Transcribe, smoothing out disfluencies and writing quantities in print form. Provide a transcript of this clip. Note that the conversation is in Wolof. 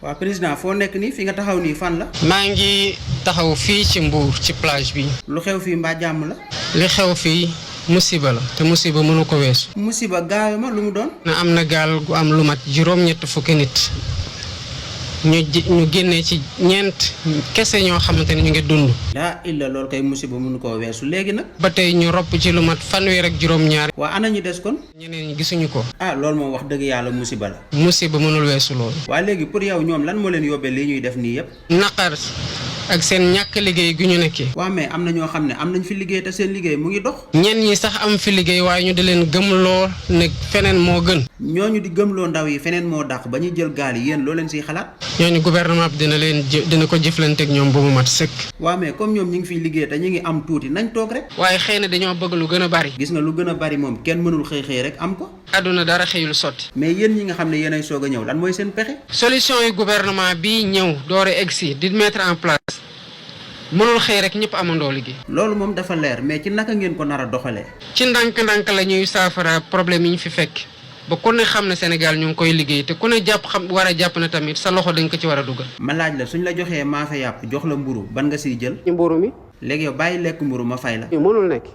waa président foo nekk nii fi nga taxaw nii fan la. maa ngi taxaw fii ci Mbour ci plage bi. lu xew fii mbaa jàmm la. li xew fii musiba la te musiba mënu ko weesu. musiba gaawe ma lu mu doon. na am na gaal gu am lu mat juróom-ñett fukki nit ñu génnee ci ñeent kese ñoo xamante ne ñu ngi dund. daa illa loolu kay musiba mënu koo weesu léegi nag. ba tey ñu ropp ci lu mat fanweer ak juróom-ñaar. waa ana ñu des kon. ñeneen ñi gisuñu ko. loolu moom wax dëgg yàlla musiba la. musiba mënul weesu loolu. waa léegi pour yow ñoom lan moo leen yóbbee lii ñuy def nii yëpp. naqar ak seen ñàkk liggéey gu ñu nekkee. waa mais am na ñoo xam ne am nañ fi liggéey te seen liggéey mu ngi dox. ñenn ñi sax am fi liggéey waaye ñu di leen gëmloo ne feneen moo gën. ñooñu di gëmloo ndaw yi feneen moo dàq ba ñuy jël gaal yi yéen loo leen siy xalaat. ñooñu gouvernement bi dina ko jëflanteeg ñoom ba mu mat sëkk. waa mais comme ñoom ñi ngi fiy liggéey te ñu ngi am tuuti nañ toog rek. waaye xëy na dañoo bëgg lu gën a bari. gis nga lu gën a bari moom kenn mënul xëy rek am ko. àdduna dara xëyul sotti. mais yéen ñi nga xam ne yéenay soog a ñëw lan mooy seen pexe. solution yi gouvernement bi ñëw doore egsi di mettre en place mënul xëy rek ñëpp amandoo liggéey. loolu moom dafa leer mais ci naka ngeen ko nar a doxalee. ci ndànk-ndànk la ñuy saafara problème yi ñu fi fekk ba ku ne xam ne Sénégal ñu ngi koy liggéey te ku ne war a jàpp ne tamit sa loxo dañ ko ci war a dugal. ma laaj la suñ la joxee maafe yàpp jox la mburu ban nga siy jël. ci mburu mi. léegi yow bàyyi lekk mburu ma fay la. mënul nekk.